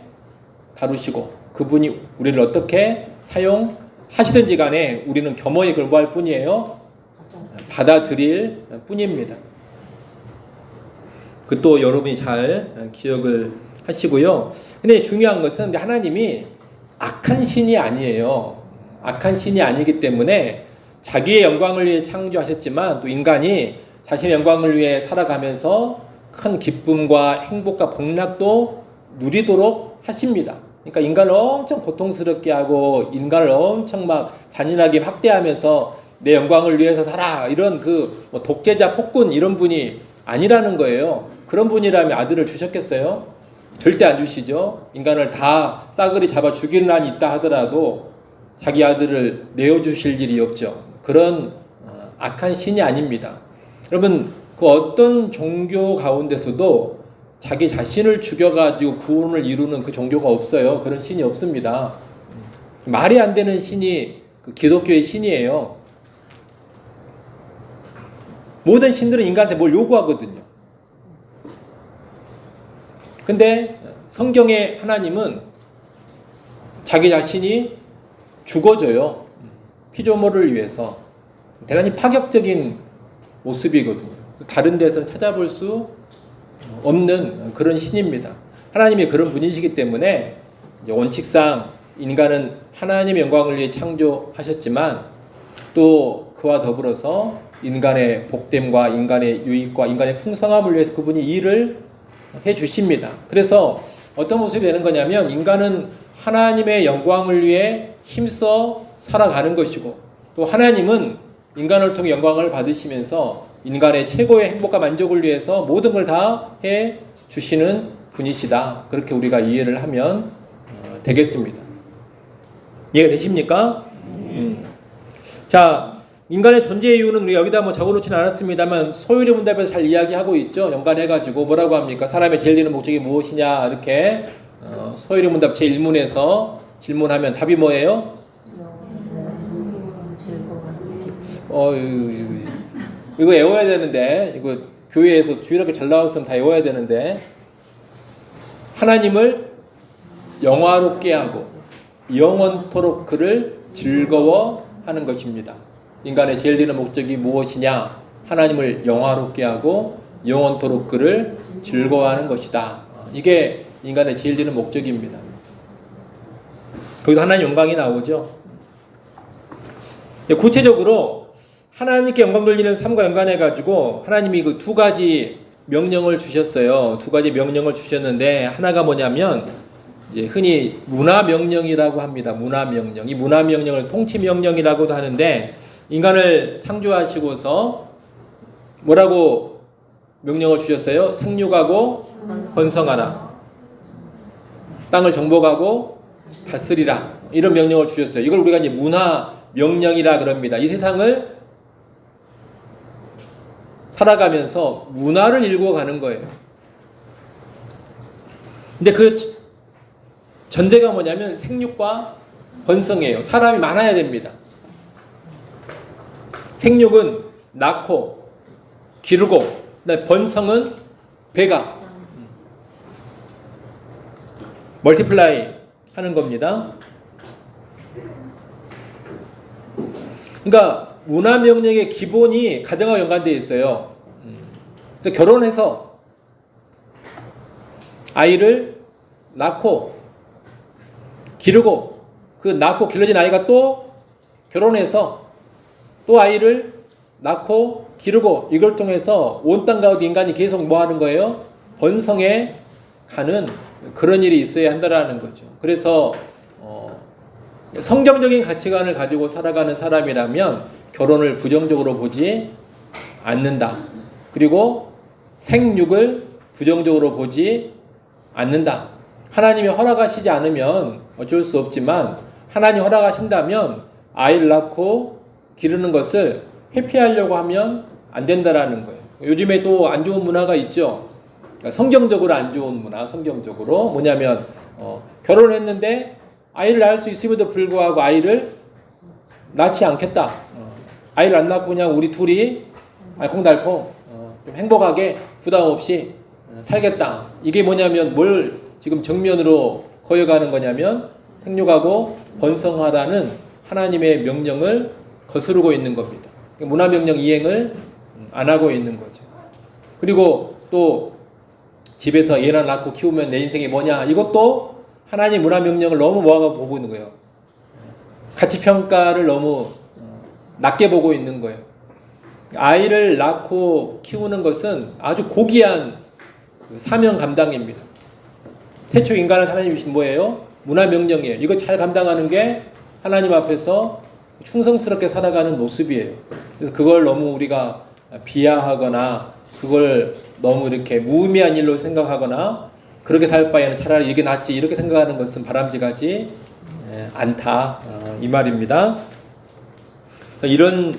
다루시고 그분이 우리를 어떻게 사용하시든지 간에 우리는 겸허히 근무할 뿐이에요. 받아들일 뿐입니다. 그것도 여러분이 잘 기억을 하시고요. 근데 중요한 것은 하나님이 악한 신이 아니에요. 악한 신이 아니기 때문에 자기의 영광을 위해 창조하셨지만 또 인간이 자신의 영광을 위해 살아가면서 큰 기쁨과 행복과 복락도 누리도록 하십니다. 그러니까 인간을 엄청 고통스럽게 하고 인간을 엄청 막 잔인하게 학대하면서 내 영광을 위해서 살아 이런 뭐 독재자 폭군 이런 분이 아니라는 거예요. 그런 분이라면 아들을 주셨겠어요? 절대 안 주시죠. 인간을 다 싸그리 잡아 죽이는 한이 있다 하더라도 자기 아들을 내어주실 일이 없죠. 그런 악한 신이 아닙니다. 여러분 그 어떤 종교 가운데서도 자기 자신을 죽여가지고 구원을 이루는 그 종교가 없어요. 그런 신이 없습니다. 말이 안 되는 신이 그 기독교의 신이에요. 모든 신들은 인간한테 뭘 요구하거든요. 근데 성경의 하나님은 자기 자신이 죽어줘요. 피조물을 위해서. 대단히 파격적인 모습이거든요. 다른 데서는 찾아볼 수 없는 그런 신입니다. 하나님이 그런 분이시기 때문에 이제 원칙상 인간은 하나님의 영광을 위해 창조하셨지만 또 그와 더불어서 인간의 복됨과 인간의 유익과 인간의 풍성함을 위해서 그분이 일을 해 주십니다. 그래서 어떤 모습이 되는 거냐면 인간은 하나님의 영광을 위해 힘써 살아가는 것이고, 또 하나님은 인간을 통해 영광을 받으시면서 인간의 최고의 행복과 만족을 위해서 모든 걸 다 해 주시는 분이시다. 그렇게 우리가 이해를 하면 되겠습니다. 이해가 되십니까? 자, 인간의 존재 이유는 우리가 여기다 뭐 적어놓지는 않았습니다만 소유리 문답에서 잘 이야기하고 있죠. 연관해가지고 뭐라고 합니까? 사람의 제일 되는 목적이 무엇이냐 이렇게 소유리 문답 제1문에서 질문하면 답이 뭐예요? 이거 외워야 되는데, 이거 교회에서 주일학교 잘 나왔으면 다 외워야 되는데, 하나님을 영화롭게 하고 영원토록 그를 즐거워하는 것입니다. 인간의 제일 되는 목적이 무엇이냐? 하나님을 영화롭게 하고 영원토록 그를 즐거워하는 것이다. 이게 인간의 제일 되는 목적입니다. 거기서 하나님 영광이 나오죠. 구체적으로 하나님께 영광 돌리는 삶과 연관해가지고 하나님이 그 두 가지 명령을 주셨어요. 두 가지 명령을 주셨는데, 하나가 뭐냐면 이제 흔히 문화명령이라고 합니다. 문화명령. 이 문화명령을 통치명령이라고도 하는데, 인간을 창조하시고서 뭐라고 명령을 주셨어요? 생육하고 번성하라. 땅을 정복하고 다스리라. 이런 명령을 주셨어요. 이걸 우리가 이제 문화명령이라 그럽니다. 이 세상을 살아가면서 문화를 읽어가는 거예요. 근데 그 전제가 뭐냐면 생육과 번성이에요. 사람이 많아야 됩니다. 생육은 낳고 기르고, 번성은 배가 멀티플라이 하는 겁니다. 그러니까 문화명령의 기본이 가정과 연관되어 있어요. 그래서 결혼해서 아이를 낳고 기르고, 그 낳고 길러진 아이가 또 결혼해서 또 아이를 낳고 기르고, 이걸 통해서 온 땅 가운데 인간이 계속 뭐 하는 거예요? 번성해 가는 그런 일이 있어야 한다라는 거죠. 그래서 성경적인 가치관을 가지고 살아가는 사람이라면 결혼을 부정적으로 보지 않는다. 그리고 생육을 부정적으로 보지 않는다. 하나님이 허락하시지 않으면 어쩔 수 없지만, 하나님 허락하신다면 아이를 낳고 기르는 것을 회피하려고 하면 안 된다라는 거예요. 요즘에 또 안 좋은 문화가 있죠. 성경적으로 안 좋은 문화, 성경적으로 뭐냐면 결혼했는데 아이를 낳을 수 있음에도 불구하고 아이를 낳지 않겠다. 아이를 안 낳고 그냥 우리 둘이 알콩달콩 좀 행복하게 부담 없이 살겠다. 이게 뭐냐면 뭘 지금 정면으로 거여가는 거냐면 생육하고 번성하라는 하나님의 명령을 거스르고 있는 겁니다. 문화명령 이행을 안 하고 있는 거죠. 그리고 또 집에서 애나 낳고 키우면 내 인생이 뭐냐, 이것도 하나님 문화명령을 너무 뭐하고 보고 있는 거예요. 가치평가를 너무 낮게 보고 있는 거예요. 아이를 낳고 키우는 것은 아주 고귀한 사명 감당입니다. 태초 인간을 하나님이 주신 뭐예요? 문화명령이에요. 이거 잘 감당하는 게 하나님 앞에서 충성스럽게 살아가는 모습이에요. 그래서 그걸 너무 우리가 비하하거나 그걸 너무 이렇게 무의미한 일로 생각하거나 그렇게 살 바에는 차라리 이게 낫지 이렇게 생각하는 것은 바람직하지 않다, 이 말입니다. 이런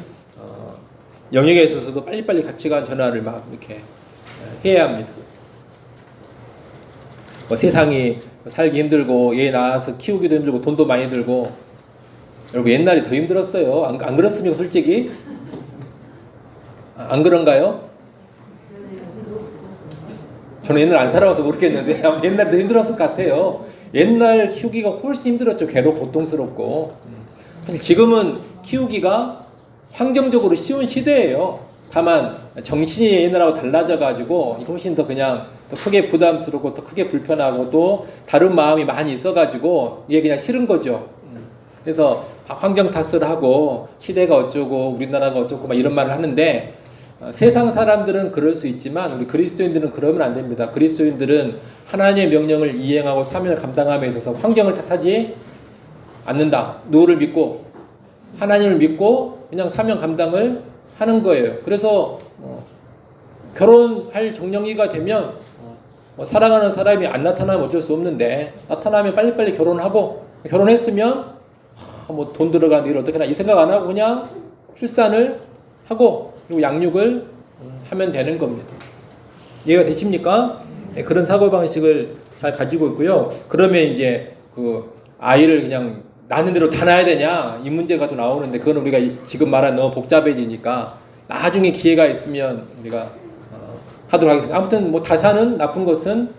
영역에 있어서도 빨리빨리 가치관 전환을 막 이렇게 해야 합니다. 세상이 살기 힘들고 얘 낳아서 키우기도 힘들고 돈도 많이 들고, 여러분 옛날이 더 힘들었어요. 안 그렇습니까? 솔직히 안 그런가요? 저는 옛날 안 살아봐서 모르겠는데 옛날에 더 힘들었을 것 같아요. 옛날 키우기가 훨씬 힘들었죠. 괴롭고 고통스럽고. 사실 지금은 키우기가 환경적으로 쉬운 시대예요. 다만 정신이 옛날하고 달라져가지고 훨씬 더 그냥 더 크게 부담스럽고 더 크게 불편하고 또 다른 마음이 많이 있어가지고 이게 그냥 싫은 거죠. 그래서 환경 탓을 하고 시대가 어쩌고 우리나라가 어쩌고 막 이런 말을 하는데, 세상 사람들은 그럴 수 있지만 우리 그리스도인들은 그러면 안 됩니다. 그리스도인들은 하나님의 명령을 이행하고 사명을 감당함에 있어서 환경을 탓하지 않는다. 누구를 믿고 하나님을 믿고 그냥 사명 감당을 하는 거예요. 그래서 결혼할 정령기가 되면 사랑하는 사람이 안 나타나면 어쩔 수 없는데 나타나면 빨리빨리 결혼하고 결혼했으면 뭐 돈 들어가는 일 어떻게 하나 이 생각 안 하고 그냥 출산을 하고 그리고 양육을 하면 되는 겁니다. 이해가 되십니까? 네, 그런 사고방식을 잘 가지고 있고요. 그러면 이제 그 아이를 그냥 낳는 대로 다 낳아야 되냐 이 문제가 또 나오는데 그건 우리가 지금 말한 너무 복잡해지니까 나중에 기회가 있으면 우리가 하도록 하겠습니다. 아무튼 뭐 다산은 나쁜 것은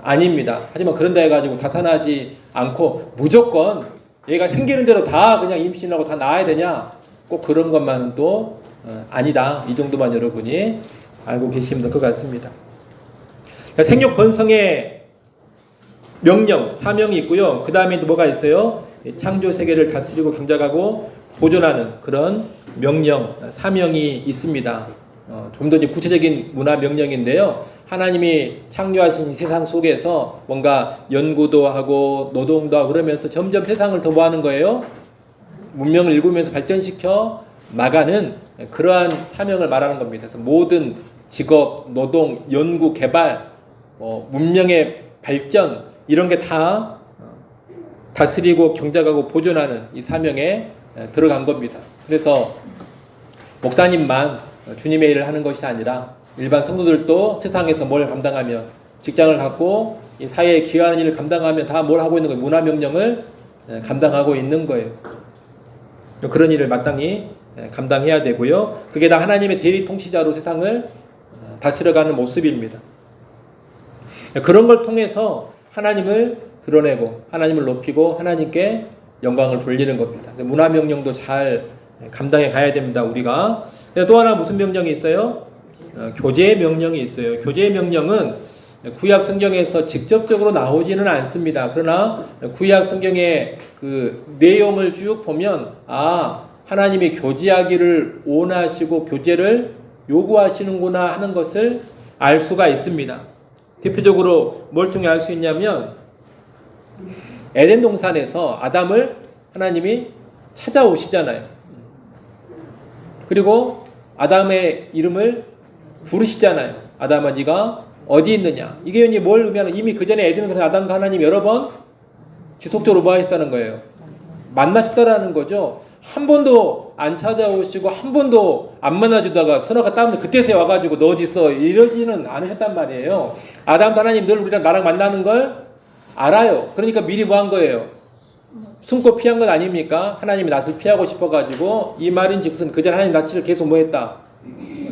아닙니다. 하지만 그런다 해가지고 다산하지 않고 무조건 얘가 생기는 대로 다 그냥 임신하고 다 낳아야 되냐 꼭 그런 것만은 또 아니다. 이 정도만 여러분이 알고 계시면 될 것 같습니다. 생육 번성의 명령, 사명이 있고요. 그 다음에 또 뭐가 있어요? 창조 세계를 다스리고 경작하고 보존하는 그런 명령, 사명이 있습니다. 좀 더 구체적인 문화 명령인데요. 하나님이 창조하신 이 세상 속에서 뭔가 연구도 하고 노동도 하고 그러면서 점점 세상을 더 뭐 하는 거예요? 문명을 일구면서 발전시켜 나가는 그러한 사명을 말하는 겁니다. 그래서 모든 직업, 노동, 연구, 개발, 문명의 발전 이런 게 다 다스리고 경작하고 보존하는 이 사명에 들어간 겁니다. 그래서 목사님만 주님의 일을 하는 것이 아니라 일반 성도들도 세상에서 뭘 감당하며 직장을 갖고 이 사회에 기여하는 일을 감당하며 다 뭘 하고 있는 거예요? 문화 명령을 감당하고 있는 거예요. 그런 일을 마땅히 감당해야 되고요. 그게 다 하나님의 대리 통치자로 세상을 다스려가는 모습입니다. 그런 걸 통해서 하나님을 드러내고 하나님을 높이고 하나님께 영광을 돌리는 겁니다. 문화 명령도 잘 감당해 가야 됩니다. 우리가. 또 하나 무슨 명령이 있어요? 교제의 명령이 있어요. 교제의 명령은 구약 성경에서 직접적으로 나오지는 않습니다. 그러나 구약 성경의 그 내용을 쭉 보면 하나님이 교제하기를 원하시고 교제를 요구하시는구나 하는 것을 알 수가 있습니다. 대표적으로 뭘 통해 알 수 있냐면 에덴 동산에서 아담을 하나님이 찾아오시잖아요. 그리고 아담의 이름을 부르시잖아요. 아담아 네가 어디 있느냐. 이게 뭘 의미하는 이미 그 전에 에덴에서 아담과 하나님이 여러 번 지속적으로 뭐 하셨다는 거예요. 만나셨다라는 거죠. 한 번도 안 찾아오시고 한 번도 안 만나주다가 선악과 따면 그때서야 와가지고 너 어디 있어 이러지는 않으셨단 말이에요. 아담도 하나님 늘 우리랑 나랑 만나는 걸 알아요. 그러니까 미리 뭐 한 거예요? 숨고 피한 건 아닙니까? 하나님이 낯을 피하고 싶어가지고 이 말인 즉슨 그전 하나님 낯을 계속 뭐 했다?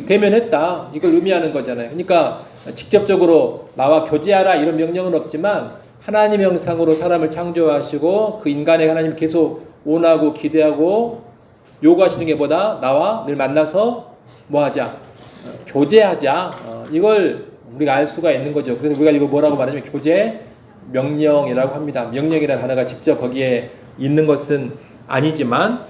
대면했다. 이걸 의미하는 거잖아요. 그러니까 직접적으로 나와 교제하라 이런 명령은 없지만 하나님의 형상으로 사람을 창조하시고 그 인간의 하나님 계속 원하고 기대하고 요구하시는 게 뭐다? 나와 늘 만나서 뭐 하자? 교제하자. 이걸 우리가 알 수가 있는 거죠. 그래서 우리가 이거 뭐라고 말하냐면 교제 명령이라고 합니다. 명령이라는 단어가 직접 거기에 있는 것은 아니지만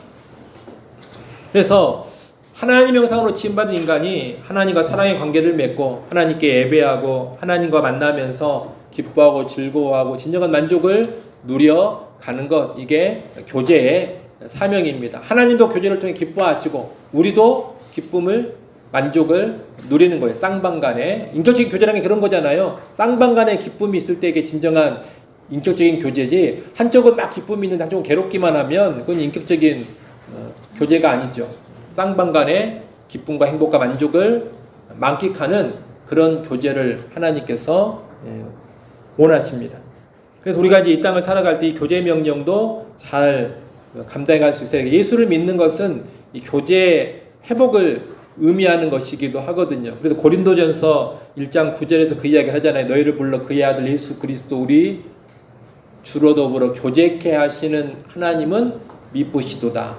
그래서 하나님 형상으로 지음받은 인간이 하나님과 사랑의 관계를 맺고 하나님께 예배하고 하나님과 만나면서 기뻐하고 즐거워하고 진정한 만족을 누려가는 것 이게 교제의 사명입니다. 하나님도 교제를 통해 기뻐하시고 우리도 기쁨을 만족을 누리는 거예요. 쌍방간에 인격적인 교제라는 게 그런 거잖아요. 쌍방간에 기쁨이 있을 때 이게 진정한 인격적인 교제지 한쪽은 막 기쁨이 있는데 한쪽은 괴롭기만 하면 그건 인격적인 교제가 아니죠. 쌍방간에 기쁨과 행복과 만족을 만끽하는 그런 교제를 하나님께서 원하십니다. 그래서 우리가 이제 이 땅을 살아갈 때 이 교제 명령도 잘 감당해 갈 수 있어요. 예수를 믿는 것은 이 교제 회복을 의미하는 것이기도 하거든요. 그래서 고린도전서 1장 9절에서 그 이야기를 하잖아요. 너희를 불러 그의 아들 예수 그리스도 우리 주로 더불어 교제케 하시는 하나님은 미쁘시도다.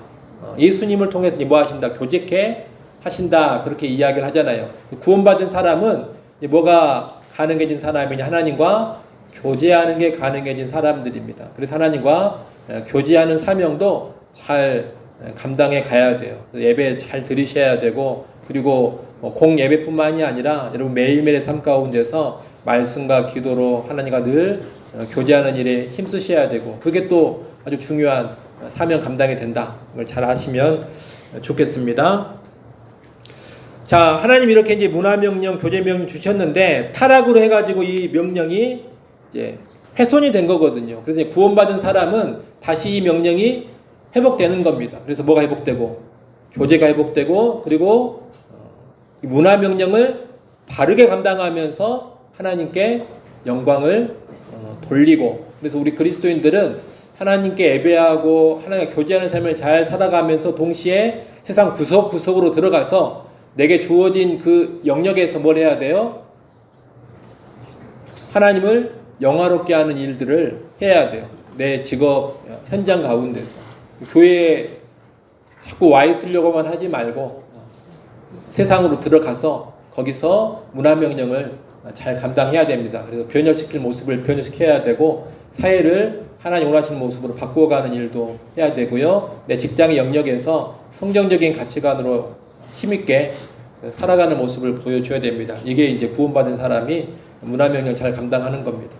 예수님을 통해서 뭐 하신다? 교제케 하신다. 그렇게 이야기를 하잖아요. 구원받은 사람은 뭐가 가능해진 사람이냐? 하나님과 교제하는 게 가능해진 사람들입니다. 그래서 하나님과 교제하는 사명도 잘 감당해 가야 돼요. 예배 잘 들으셔야 되고 그리고 공예배뿐만이 아니라 여러분 매일매일의 삶 가운데서 말씀과 기도로 하나님과 늘 교제하는 일에 힘쓰셔야 되고, 그게 또 아주 중요한 사명 감당이 된다. 그걸 잘 하시면 좋겠습니다. 자, 하나님 이렇게 이제 문화명령, 교제명령 주셨는데 타락으로 해가지고 이 명령이 이제 훼손이 된 거거든요. 그래서 이제 구원받은 사람은 다시 이 명령이 회복되는 겁니다. 그래서 뭐가 회복되고, 교제가 회복되고, 그리고 이 문화명령을 바르게 감당하면서 하나님께 영광을 돌리고, 그래서 우리 그리스도인들은 하나님께 예배하고 하나님과 교제하는 삶을 잘 살아가면서 동시에 세상 구석구석으로 들어가서 내게 주어진 그 영역에서 뭘 해야 돼요? 하나님을 영화롭게 하는 일들을 해야 돼요. 내 직업 현장 가운데서. 교회에 자꾸 와 있으려고만 하지 말고 세상으로 들어가서 거기서 문화명령을 잘 감당해야 됩니다. 그래서 변혁시킬 모습을 변혁시켜야 되고, 사회를 하나님 원하시는 모습으로 바꾸어가는 일도 해야 되고요. 내 직장의 영역에서 성경적인 가치관으로 힘있게 살아가는 모습을 보여줘야 됩니다. 이게 이제 구원받은 사람이 문화명령 잘 감당하는 겁니다.